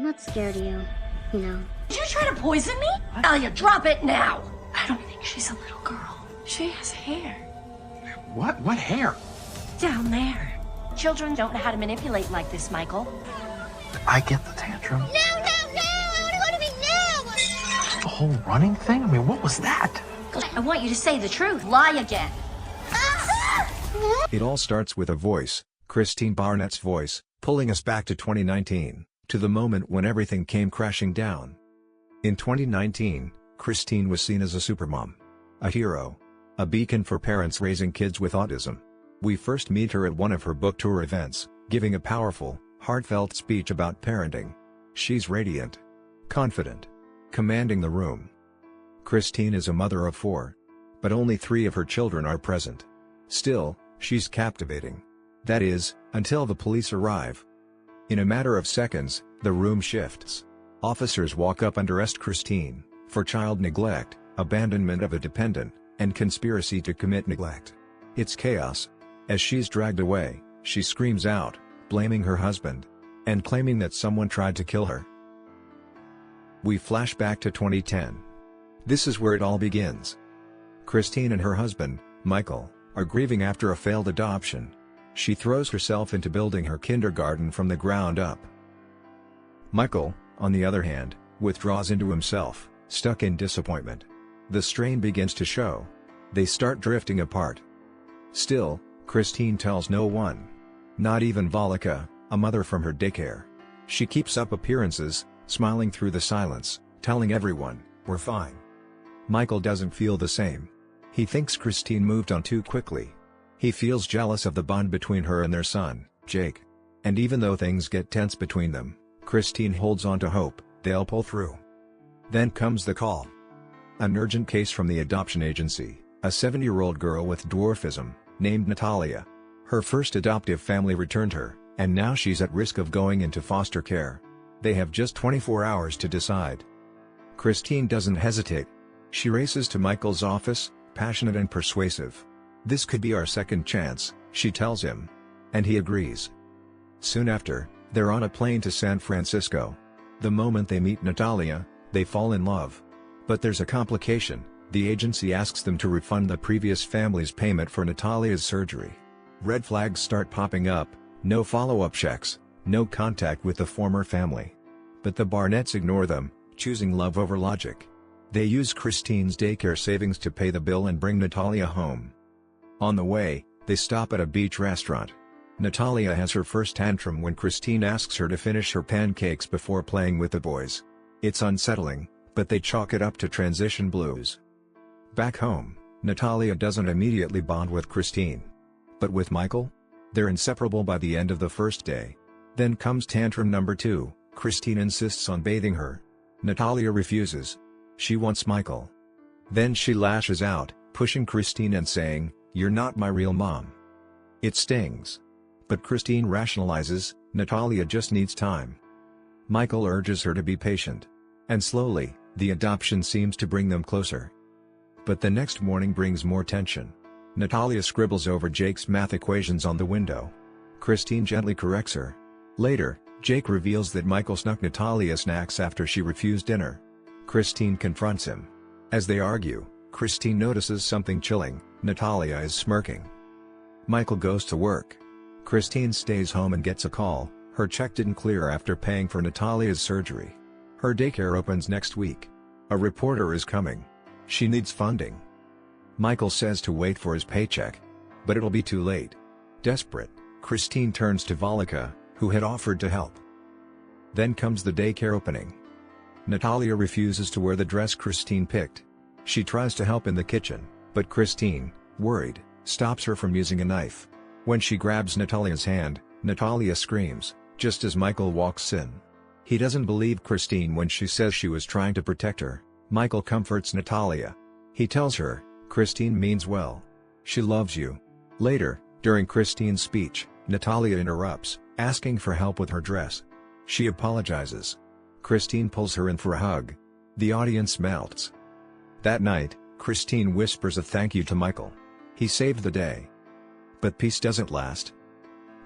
I'm not scared of you, you know. Did you try to poison me? Natalia, drop it now! I don't think she's a little girl. She has hair. What? What hair? Down there. Children don't know how to manipulate like this, Michael. I get the tantrum. No, no, no! I want to go to me now! The whole running thing? I mean, what was that? I want you to say the truth. Lie again. It all starts with a voice, Christine Barnett's voice, pulling us back to 2019, to the moment when everything came crashing down. In 2019, Christine was seen as a supermom. A hero. A beacon for parents raising kids with autism. We first meet her at one of her book tour events, giving a powerful, heartfelt speech about parenting. She's radiant. Confident. Commanding the room. Christine is a mother of 4. But only 3 of her children are present. Still, she's captivating. That is, until the police arrive. In a matter of seconds, the room shifts. Officers walk up and arrest Christine, for child neglect, abandonment of a dependent, and conspiracy to commit neglect. It's chaos. As she's dragged away, she screams out, blaming her husband, and claiming that someone tried to kill her. We flash back to 2010. This is where it all begins. Christine and her husband, Michael, are grieving after a failed adoption. She throws herself into building her kindergarten from the ground up. Michael, on the other hand, withdraws into himself, stuck in disappointment. The strain begins to show. They start drifting apart. Still, Christine tells no one. Not even Valika, a mother from her daycare. She keeps up appearances, smiling through the silence, telling everyone, "We're fine." Michael doesn't feel the same. He thinks Christine moved on too quickly. He feels jealous of the bond between her and their son, Jake. And even though things get tense between them, Christine holds on to hope they'll pull through. Then comes the call. An urgent case from the adoption agency, a 7-year-old girl with dwarfism, named Natalia. Her first adoptive family returned her, and now she's at risk of going into foster care. They have just 24 hours to decide. Christine doesn't hesitate. She races to Michael's office, passionate and persuasive. "This could be our second chance," she tells him. And he agrees. Soon after, they're on a plane to San Francisco. The moment they meet Natalia, they fall in love. But there's a complication. The agency asks them to refund the previous family's payment for Natalia's surgery. Red flags start popping up, no follow-up checks, no contact with the former family. But the Barnetts ignore them, choosing love over logic. They use Christine's daycare savings to pay the bill and bring Natalia home. On the way, they stop at a beach restaurant. Natalia has her first tantrum when Christine asks her to finish her pancakes before playing with the boys. It's unsettling, but they chalk it up to transition blues. Back home, Natalia doesn't immediately bond with Christine. But with Michael? They're inseparable by the end of the first day. Then comes tantrum number 2, Christine insists on bathing her. Natalia refuses. She wants Michael. Then she lashes out, pushing Christine and saying, "You're not my real mom." It stings. But Christine rationalizes, Natalia just needs time. Michael urges her to be patient. And slowly, the adoption seems to bring them closer. But the next morning brings more tension. Natalia scribbles over Jake's math equations on the window. Christine gently corrects her. Later, Jake reveals that Michael snuck Natalia snacks after she refused dinner. Christine confronts him. As they argue, Christine notices something chilling. Natalia is smirking. Michael goes to work. Christine stays home and gets a call. Her check didn't clear after paying for Natalia's surgery. Her daycare opens next week. A reporter is coming. She needs funding. Michael says to wait for his paycheck. But it'll be too late. Desperate, Christine turns to Valika, who had offered to help. Then comes the daycare opening. Natalia refuses to wear the dress Christine picked. She tries to help in the kitchen, but Christine, worried, stops her from using a knife. When she grabs Natalia's hand, Natalia screams, just as Michael walks in. He doesn't believe Christine when she says she was trying to protect her. Michael comforts Natalia. He tells her, "Christine means well. She loves you." Later, during Christine's speech, Natalia interrupts, asking for help with her dress. She apologizes. Christine pulls her in for a hug. The audience melts. That night, Christine whispers a thank you to Michael. He saved the day. But peace doesn't last.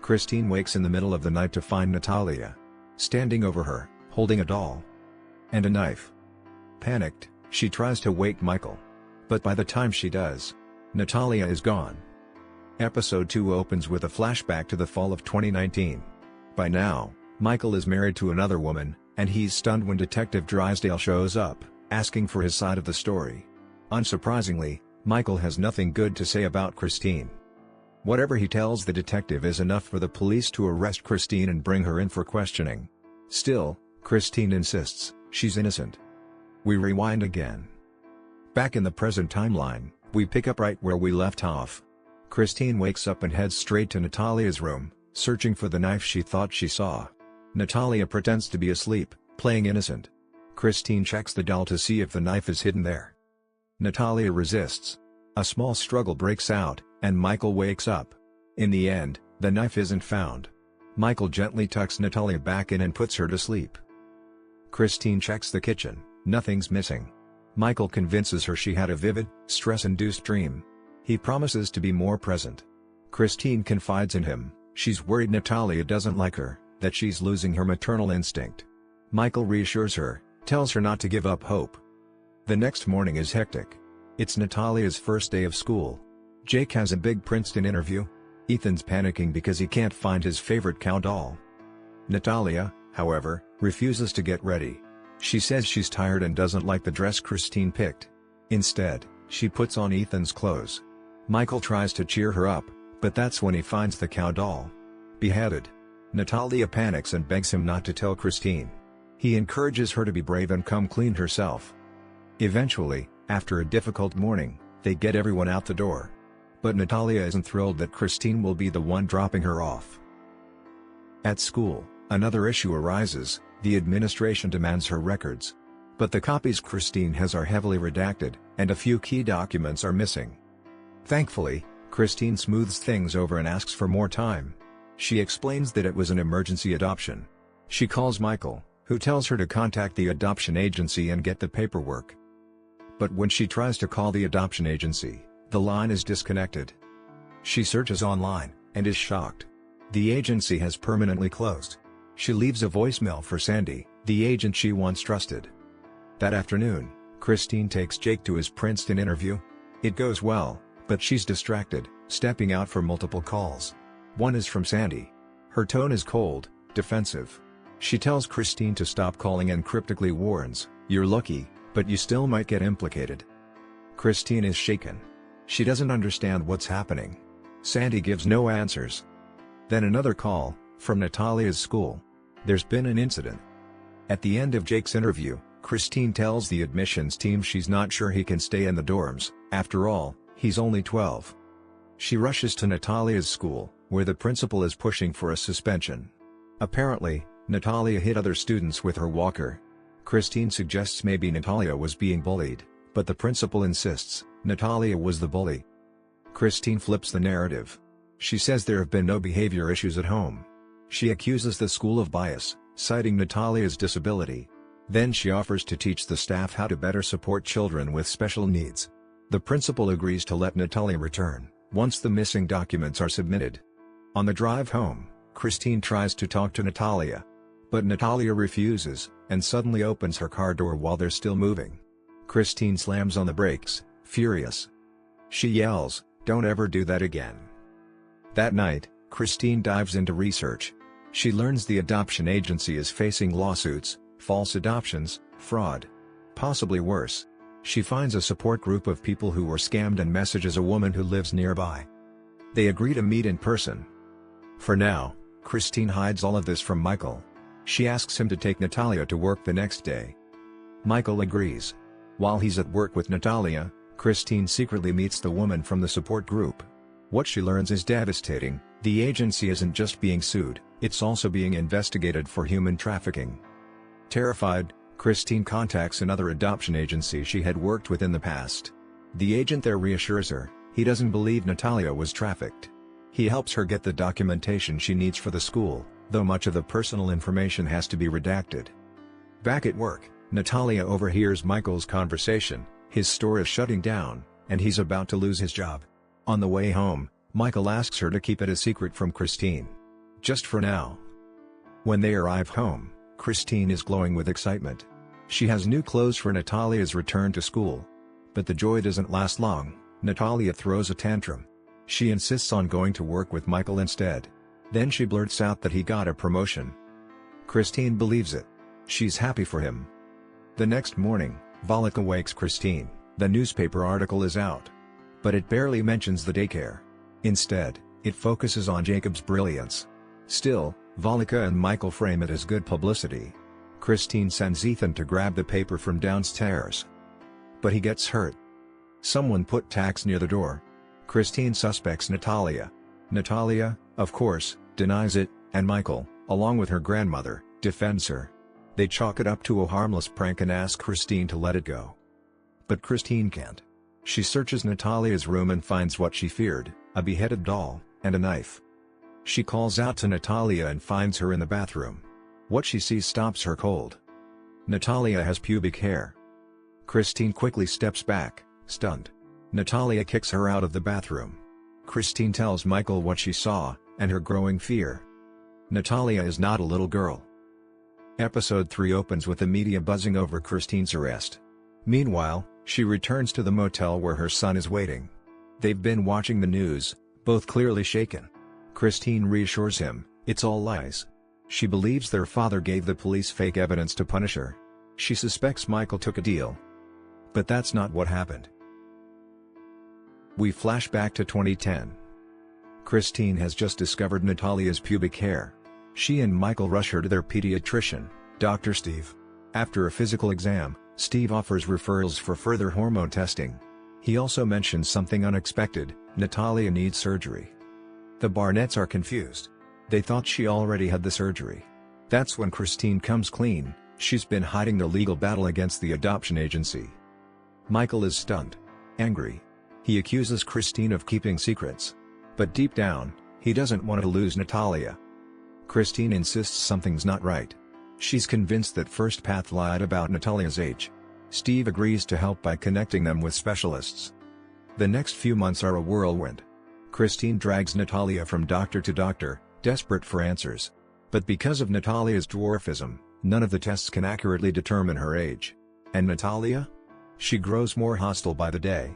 Christine wakes in the middle of the night to find Natalia standing over her, holding a doll and a knife. Panicked, she tries to wake Michael. But by the time she does, Natalia is gone. Episode 2 opens with a flashback to the fall of 2019. By now, Michael is married to another woman, and he's stunned when Detective Drysdale shows up, asking for his side of the story. Unsurprisingly, Michael has nothing good to say about Christine. Whatever he tells the detective is enough for the police to arrest Christine and bring her in for questioning. Still, Christine insists she's innocent. We rewind again. Back in the present timeline, we pick up right where we left off. Christine wakes up and heads straight to Natalia's room, searching for the knife she thought she saw. Natalia pretends to be asleep, playing innocent. Christine checks the doll to see if the knife is hidden there. Natalia resists. A small struggle breaks out, and Michael wakes up. In the end, the knife isn't found. Michael gently tucks Natalia back in and puts her to sleep. Christine checks the kitchen, nothing's missing. Michael convinces her she had a vivid, stress-induced dream. He promises to be more present. Christine confides in him, she's worried Natalia doesn't like her, that she's losing her maternal instinct. Michael reassures her, tells her not to give up hope. The next morning is hectic. It's Natalia's first day of school. Jake has a big Princeton interview. Ethan's panicking because he can't find his favorite cow doll. Natalia, however, refuses to get ready. She says she's tired and doesn't like the dress Christine picked. Instead, she puts on Ethan's clothes. Michael tries to cheer her up, but that's when he finds the cow doll beheaded. Natalia panics and begs him not to tell Christine. He encourages her to be brave and come clean herself. Eventually, after a difficult morning, they get everyone out the door. But Natalia isn't thrilled that Christine will be the one dropping her off. At school, another issue arises. The administration demands her records. But the copies Christine has are heavily redacted, and a few key documents are missing. Thankfully, Christine smooths things over and asks for more time. She explains that it was an emergency adoption. She calls Michael, who tells her to contact the adoption agency and get the paperwork. But when she tries to call the adoption agency, the line is disconnected. She searches online, and is shocked. The agency has permanently closed. She leaves a voicemail for Sandy, the agent she once trusted. That afternoon, Christine takes Jake to his Princeton interview. It goes well, but she's distracted, stepping out for multiple calls. One is from Sandy. Her tone is cold, defensive. She tells Christine to stop calling and cryptically warns, "You're lucky, but you still might get implicated." Christine is shaken. She doesn't understand what's happening. Sandy gives no answers. Then another call, from Natalia's school. There's been an incident. At the end of Jake's interview, Christine tells the admissions team she's not sure he can stay in the dorms. After all, he's only 12. She rushes to Natalia's school, where the principal is pushing for a suspension. Apparently, Natalia hit other students with her walker. Christine suggests maybe Natalia was being bullied, but the principal insists Natalia was the bully. Christine flips the narrative. She says there have been no behavior issues at home. She accuses the school of bias, citing Natalia's disability. Then she offers to teach the staff how to better support children with special needs. The principal agrees to let Natalia return, once the missing documents are submitted. On the drive home, Christine tries to talk to Natalia. But Natalia refuses, and suddenly opens her car door while they're still moving. Christine slams on the brakes, furious. She yells, "Don't ever do that again." That night, Christine dives into research. She learns the adoption agency is facing lawsuits, false adoptions, fraud. Possibly worse. She finds a support group of people who were scammed and messages a woman who lives nearby. They agree to meet in person. For now, Christine hides all of this from Michael. She asks him to take Natalia to work the next day. Michael agrees. While he's at work with Natalia, Christine secretly meets the woman from the support group. What she learns is devastating. The agency isn't just being sued, it's also being investigated for human trafficking. Terrified, Christine contacts another adoption agency she had worked with in the past. The agent there reassures her, he doesn't believe Natalia was trafficked. He helps her get the documentation she needs for the school, though much of the personal information has to be redacted. Back at work, Natalia overhears Michael's conversation. His store is shutting down, and he's about to lose his job. On the way home, Michael asks her to keep it a secret from Christine. Just for now. When they arrive home, Christine is glowing with excitement. She has new clothes for Natalia's return to school. But the joy doesn't last long. Natalia throws a tantrum. She insists on going to work with Michael instead. Then she blurts out that he got a promotion. Christine believes it. She's happy for him. The next morning, Volika wakes Christine. The newspaper article is out. But it barely mentions the daycare. Instead, it focuses on Jacob's brilliance. Still, Volika and Michael frame it as good publicity. Christine sends Ethan to grab the paper from downstairs. But he gets hurt. Someone put tacks near the door. Christine suspects Natalia. Natalia, of course, denies it, and Michael, along with her grandmother, defends her. They chalk it up to a harmless prank and ask Christine to let it go. But Christine can't. She searches Natalia's room and finds what she feared, a beheaded doll, and a knife. She calls out to Natalia and finds her in the bathroom. What she sees stops her cold. Natalia has pubic hair. Christine quickly steps back, stunned. Natalia kicks her out of the bathroom. Christine tells Michael what she saw, and her growing fear. Natalia is not a little girl. Episode 3 opens with the media buzzing over Christine's arrest. Meanwhile, she returns to the motel where her son is waiting. They've been watching the news, both clearly shaken. Christine reassures him, it's all lies. She believes their father gave the police fake evidence to punish her. She suspects Michael took a deal. But that's not what happened. We flash back to 2010. Christine has just discovered Natalia's pubic hair. She and Michael rush her to their pediatrician, Dr. Steve. After a physical exam, Steve offers referrals for further hormone testing. He also mentions something unexpected: Natalia needs surgery. The Barnetts are confused. They thought she already had the surgery. That's when Christine comes clean. She's been hiding the legal battle against the adoption agency. Michael is stunned. Angry. He accuses Christine of keeping secrets. But deep down, he doesn't want to lose Natalia. Christine insists something's not right. She's convinced that First Path lied about Natalia's age. Steve agrees to help by connecting them with specialists. The next few months are a whirlwind. Christine drags Natalia from doctor to doctor, desperate for answers. But because of Natalia's dwarfism, none of the tests can accurately determine her age. And Natalia? She grows more hostile by the day.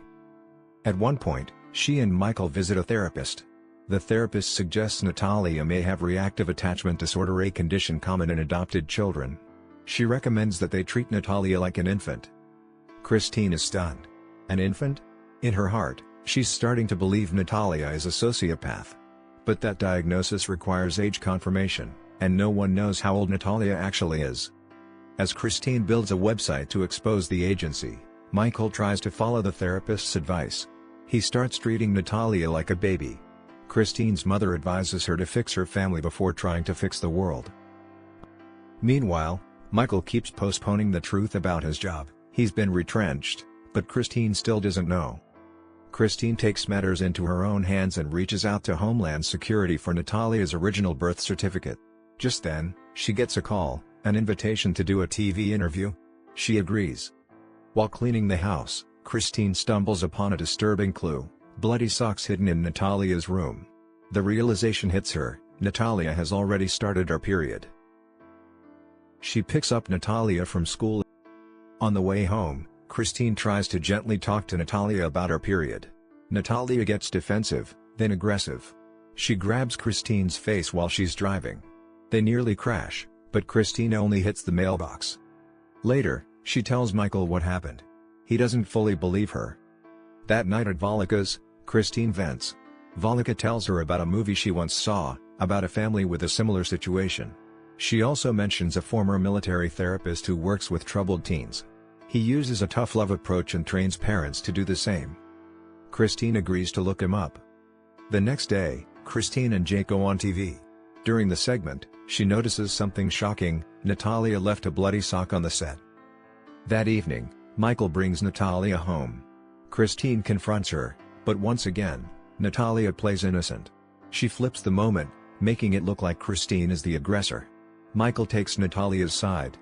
At one point, she and Michael visit a therapist. The therapist suggests Natalia may have reactive attachment disorder, a condition common in adopted children. She recommends that they treat Natalia like an infant. Christine is stunned. An infant? In her heart, she's starting to believe Natalia is a sociopath. But that diagnosis requires age confirmation, and no one knows how old Natalia actually is. As Christine builds a website to expose the agency, Michael tries to follow the therapist's advice. He starts treating Natalia like a baby. Christine's mother advises her to fix her family before trying to fix the world. Meanwhile, Michael keeps postponing the truth about his job. He's been retrenched, but Christine still doesn't know. Christine takes matters into her own hands and reaches out to Homeland Security for Natalia's original birth certificate. Just then, she gets a call, an invitation to do a TV interview. She agrees. While cleaning the house, Christine stumbles upon a disturbing clue: bloody socks hidden in Natalia's room. The realization hits her: Natalia has already started her period. She picks up Natalia from school. On the way home, Christine tries to gently talk to Natalia about her period. Natalia gets defensive, then aggressive. She grabs Christine's face while she's driving. They nearly crash, but Christine only hits the mailbox. Later, she tells Michael what happened. He doesn't fully believe her. That night at Volika's, Christine vents. Volika tells her about a movie she once saw, about a family with a similar situation. She also mentions a former military therapist who works with troubled teens. He uses a tough love approach and trains parents to do the same. Christine agrees to look him up. The next day, Christine and Jake go on TV. During the segment, she notices something shocking: Natalia left a bloody sock on the set. That evening, Michael brings Natalia home. Christine confronts her, but once again, Natalia plays innocent. She flips the moment, making it look like Christine is the aggressor. Michael takes Natalia's side.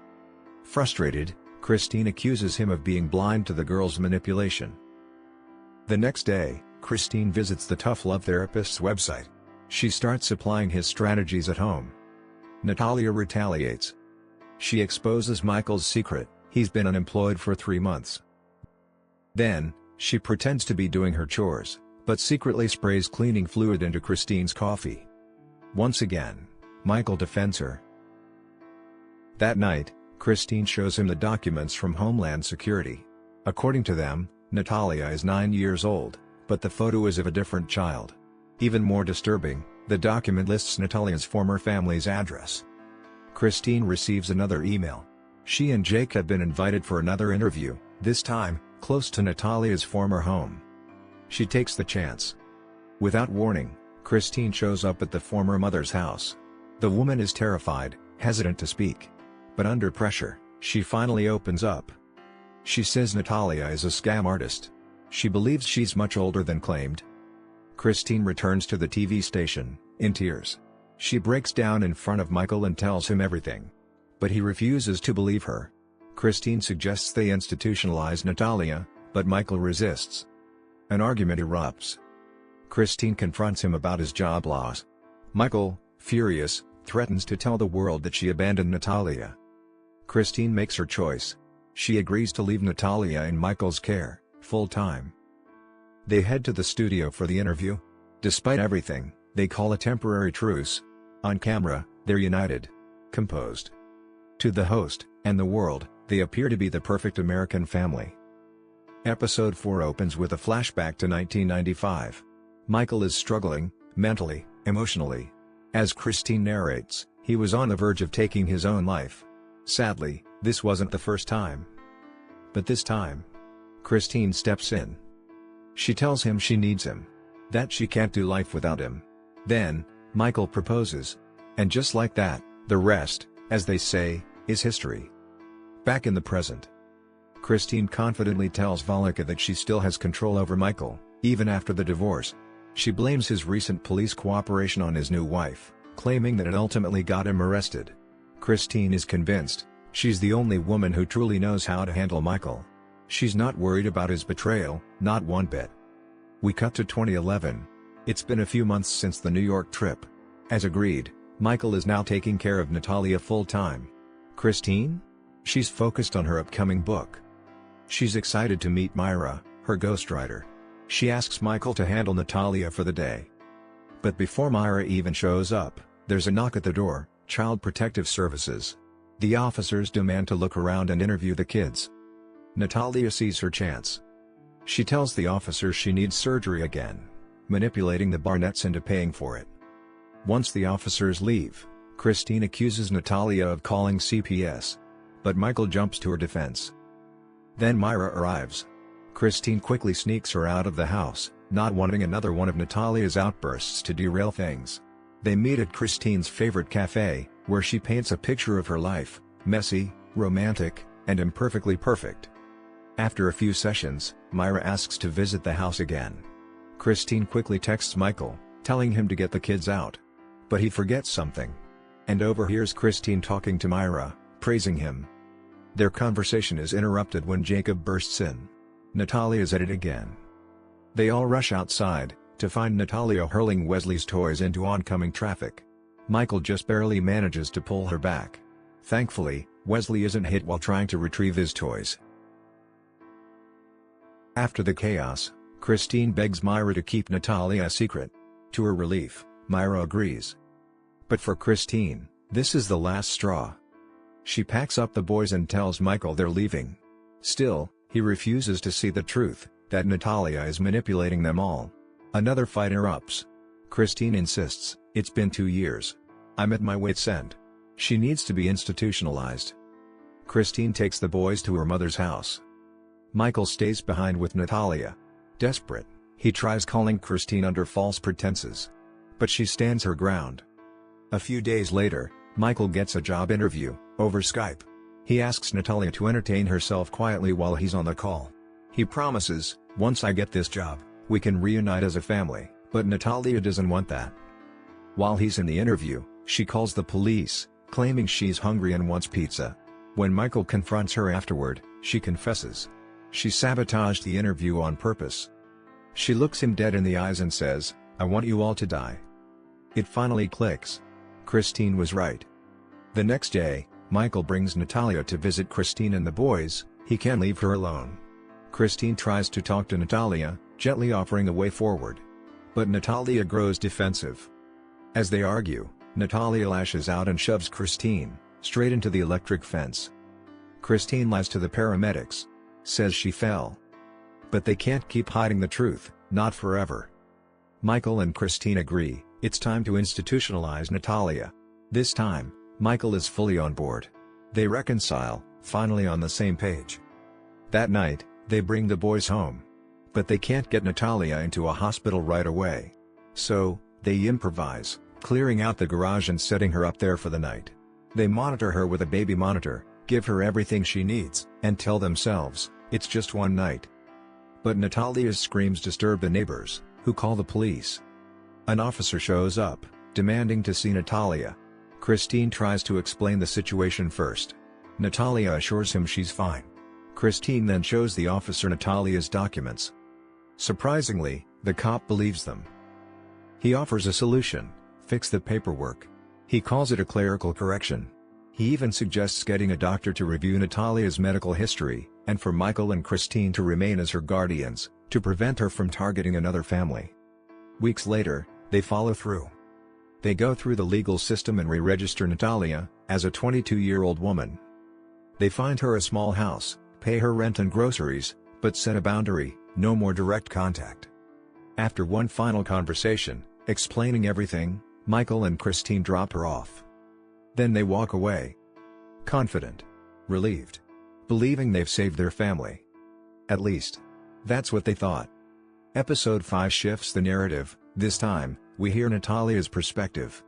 Frustrated, Christine accuses him of being blind to the girl's manipulation. The next day, Christine visits the tough love therapist's website. She starts applying his strategies at home. Natalia retaliates. She exposes Michael's secret: he's been unemployed for 3 months. Then, she pretends to be doing her chores, but secretly sprays cleaning fluid into Christine's coffee. Once again, Michael defends her. That night, Christine shows him the documents from Homeland Security. According to them, Natalia is 9 years old, but the photo is of a different child. Even more disturbing, the document lists Natalia's former family's address. Christine receives another email. She and Jake have been invited for another interview, this time, close to Natalia's former home. She takes the chance. Without warning, Christine shows up at the former mother's house. The woman is terrified, hesitant to speak. But under pressure, she finally opens up. She says Natalia is a scam artist. She believes she's much older than claimed. Christine returns to the TV station, in tears. She breaks down in front of Michael and tells him everything. But he refuses to believe her. Christine suggests they institutionalize Natalia, but Michael resists. An argument erupts. Christine confronts him about his job loss. Michael, furious, threatens to tell the world that she abandoned Natalia. Christine makes her choice. She agrees to leave Natalia in Michael's care, full-time. They head to the studio for the interview. Despite everything, they call a temporary truce. On camera, they're united. Composed. To the host, and the world, they appear to be the perfect American family. Episode 4 opens with a flashback to 1995. Michael is struggling, mentally, emotionally. As Christine narrates, he was on the verge of taking his own life. Sadly, this wasn't the first time. But this time, Christine steps in. She tells him she needs him. That she can't do life without him. Then, Michael proposes. And just like that, the rest, as they say, is history. Back in the present, Christine confidently tells Valika that she still has control over Michael, even after the divorce. She blames his recent police cooperation on his new wife, claiming that it ultimately got him arrested. Christine is convinced, she's the only woman who truly knows how to handle Michael. She's not worried about his betrayal, not one bit. We cut to 2011. It's been a few months since the New York trip. As agreed, Michael is now taking care of Natalia full-time. Christine? She's focused on her upcoming book. She's excited to meet Myra, her ghostwriter. She asks Michael to handle Natalia for the day. But before Myra even shows up, there's a knock at the door. Child Protective Services. The officers demand to look around and interview the kids. Natalia sees her chance. She tells the officers she needs surgery again, manipulating the Barnetts into paying for it. Once the officers leave, Christine accuses Natalia of calling CPS. But Michael jumps to her defense. Then Myra arrives. Christine quickly sneaks her out of the house, not wanting another one of Natalia's outbursts to derail things. They meet at Christine's favorite cafe, where she paints a picture of her life, messy, romantic, and imperfectly perfect. After a few sessions, Myra asks to visit the house again. Christine quickly texts Michael, telling him to get the kids out. But he forgets something. And overhears Christine talking to Myra, praising him. Their conversation is interrupted when Jacob bursts in. Natalia's at it again. They all rush outside, to find Natalia hurling Wesley's toys into oncoming traffic. Michael just barely manages to pull her back. Thankfully, Wesley isn't hit while trying to retrieve his toys. After the chaos, Christine begs Myra to keep Natalia a secret. To her relief, Myra agrees. But for Christine, this is the last straw. She packs up the boys and tells Michael they're leaving. Still, he refuses to see the truth, that Natalia is manipulating them all. Another fight erupts. Christine insists, it's been 2 years. I'm at my wit's end. She needs to be institutionalized. Christine takes the boys to her mother's house. Michael stays behind with Natalia. Desperate, he tries calling Christine under false pretenses. But she stands her ground. A few days later, Michael gets a job interview, over Skype. He asks Natalia to entertain herself quietly while he's on the call. He promises, once I get this job, we can reunite as a family, but Natalia doesn't want that. While he's in the interview, she calls the police, claiming she's hungry and wants pizza. When Michael confronts her afterward, she confesses. She sabotaged the interview on purpose. She looks him dead in the eyes and says, I want you all to die. It finally clicks. Christine was right. The next day, Michael brings Natalia to visit Christine and the boys. He can't leave her alone. Christine tries to talk to Natalia, gently offering a way forward. But Natalia grows defensive. As they argue, Natalia lashes out and shoves Christine straight into the electric fence. Christine lies to the paramedics. Says she fell. But they can't keep hiding the truth, not forever. Michael and Christine agree, it's time to institutionalize Natalia. This time, Michael is fully on board. They reconcile, finally on the same page. That night, they bring the boys home. But they can't get Natalia into a hospital right away. So, they improvise, clearing out the garage and setting her up there for the night. They monitor her with a baby monitor, give her everything she needs, and tell themselves, it's just one night. But Natalia's screams disturb the neighbors, who call the police. An officer shows up, demanding to see Natalia. Christine tries to explain the situation first. Natalia assures him she's fine. Christine then shows the officer Natalia's documents. Surprisingly, the cop believes them. He offers a solution: fix the paperwork. He calls it a clerical correction. He even suggests getting a doctor to review Natalia's medical history, and for Michael and Christine to remain as her guardians, to prevent her from targeting another family. Weeks later, they follow through. They go through the legal system and re-register Natalia as a 22-year-old woman. They find her a small house, pay her rent and groceries, but set a boundary: no more direct contact. After one final conversation, explaining everything, Michael and Christine drop her off. Then they walk away. Confident. Relieved. Believing they've saved their family. At least, that's what they thought. Episode 5 shifts the narrative. This time, we hear Natalia's perspective.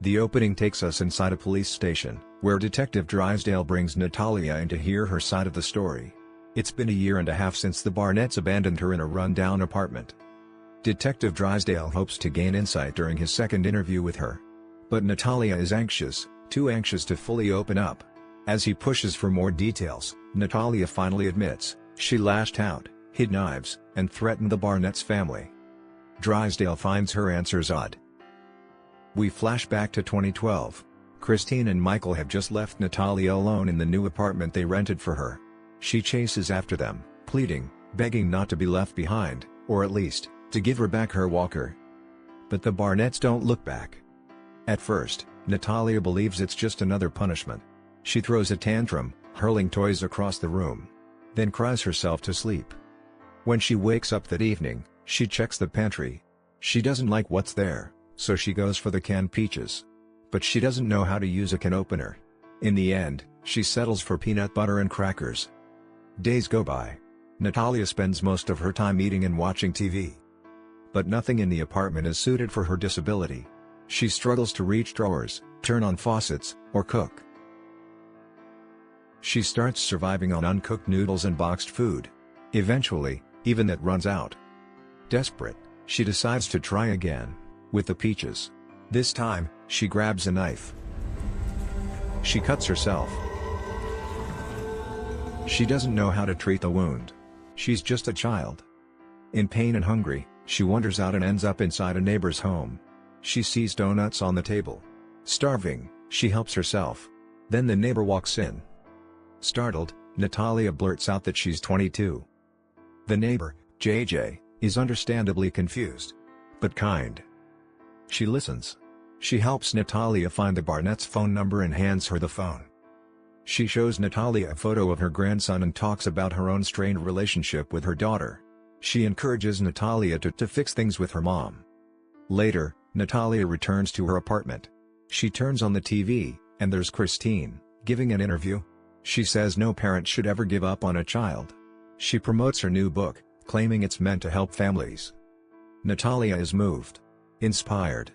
The opening takes us inside a police station, where Detective Drysdale brings Natalia in to hear her side of the story. It's been a year and a half since the Barnetts abandoned her in a run-down apartment. Detective Drysdale hopes to gain insight during his second interview with her. But Natalia is anxious, too anxious to fully open up. As he pushes for more details, Natalia finally admits, she lashed out, hid knives, and threatened the Barnetts family. Drysdale finds her answers odd. We flash back to 2012. Christine and Michael have just left Natalia alone in the new apartment they rented for her. She chases after them, pleading, begging not to be left behind, or at least, to give her back her walker. But the Barnetts don't look back. At first, Natalia believes it's just another punishment. She throws a tantrum, hurling toys across the room. Then cries herself to sleep. When she wakes up that evening, she checks the pantry. She doesn't like what's there, so she goes for the canned peaches. But she doesn't know how to use a can opener. In the end, she settles for peanut butter and crackers. Days go by. Natalia spends most of her time eating and watching TV. But nothing in the apartment is suited for her disability. She struggles to reach drawers, turn on faucets, or cook. She starts surviving on uncooked noodles and boxed food. Eventually, even that runs out. Desperate, she decides to try again, with the peaches. This time, she grabs a knife. She cuts herself. She doesn't know how to treat the wound. She's just a child. In pain and hungry, she wanders out and ends up inside a neighbor's home. She sees donuts on the table. Starving, she helps herself. Then the neighbor walks in. Startled, Natalia blurts out that she's 22. The neighbor, JJ, is understandably confused. But kind. She listens. She helps Natalia find the Barnetts' phone number and hands her the phone. She shows Natalia a photo of her grandson and talks about her own strained relationship with her daughter. She encourages Natalia to fix things with her mom. Later, Natalia returns to her apartment. She turns on the TV, and there's Christine, giving an interview. She says no parent should ever give up on a child. She promotes her new book, claiming it's meant to help families. Natalia is moved. Inspired.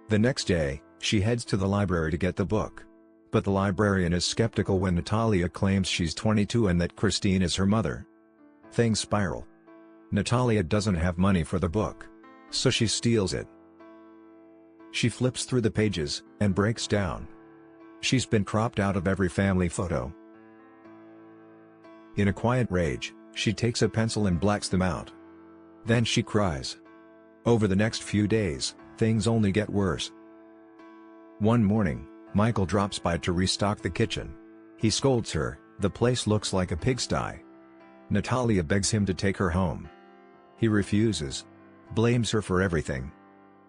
The next day, she heads to the library to get the book. But the librarian is skeptical when Natalia claims she's 22 and that Christine is her mother. Things spiral. Natalia doesn't have money for the book. So she steals it. She flips through the pages, and breaks down. She's been cropped out of every family photo. In a quiet rage, she takes a pencil and blacks them out. Then she cries. Over the next few days, things only get worse. One morning, Michael drops by to restock the kitchen. He scolds her, "The place looks like a pigsty." Natalia begs him to take her home. He refuses. Blames her for everything.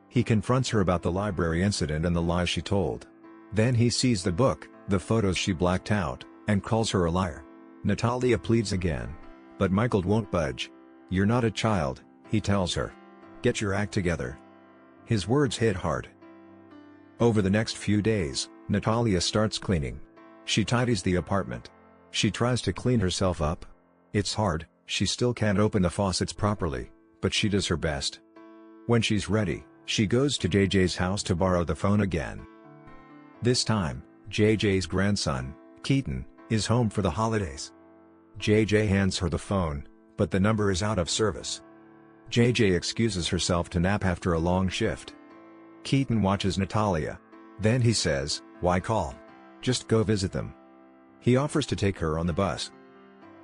He confronts her about the library incident and the lies she told. Then he sees the book, the photos she blacked out, and calls her a liar. Natalia pleads again. But Michael won't budge. "You're not a child," he tells her. "Get your act together." His words hit hard. Over the next few days, Natalia starts cleaning. She tidies the apartment. She tries to clean herself up. It's hard, she still can't open the faucets properly, but she does her best. When she's ready, she goes to JJ's house to borrow the phone again. This time, JJ's grandson, Keaton, is home for the holidays. JJ hands her the phone, but the number is out of service. JJ excuses herself to nap after a long shift. Keaton watches Natalia. Then he says, "Why call? Just go visit them." He offers to take her on the bus.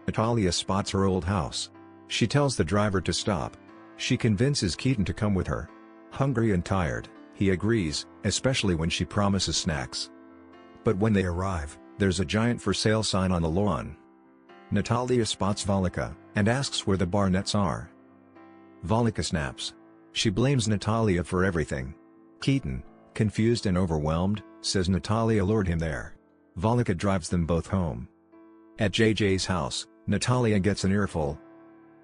Natalia spots her old house. She tells the driver to stop. She convinces Keaton to come with her. Hungry and tired, he agrees, especially when she promises snacks. But when they arrive, there's a giant for sale sign on the lawn. Natalia spots Volika, and asks where the Barnetts are. Volika snaps. She blames Natalia for everything. Keaton, confused and overwhelmed, says Natalia lured him there. Volika drives them both home. At JJ's house, Natalia gets an earful.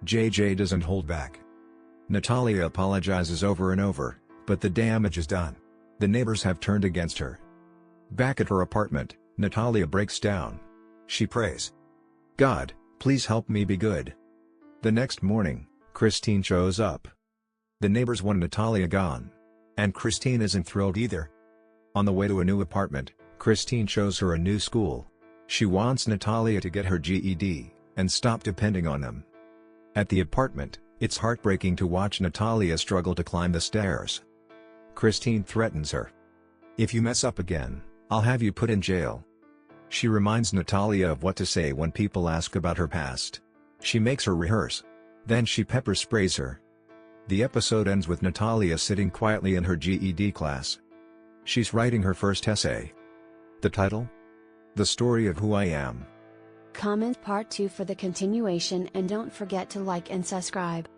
JJ doesn't hold back. Natalia apologizes over and over, but the damage is done. The neighbors have turned against her. Back at her apartment, Natalia breaks down. She prays. "God, please help me be good." The next morning, Christine shows up. The neighbors want Natalia gone. And Christine isn't thrilled either. On the way to a new apartment, Christine shows her a new school. She wants Natalia to get her GED, and stop depending on them. At the apartment, it's heartbreaking to watch Natalia struggle to climb the stairs. Christine threatens her. "If you mess up again, I'll have you put in jail." She reminds Natalia of what to say when people ask about her past. She makes her rehearse. Then she pepper sprays her. The episode ends with Natalia sitting quietly in her GED class. She's writing her first essay. The title? The Story of Who I Am. Comment part 2 for the continuation and don't forget to like and subscribe.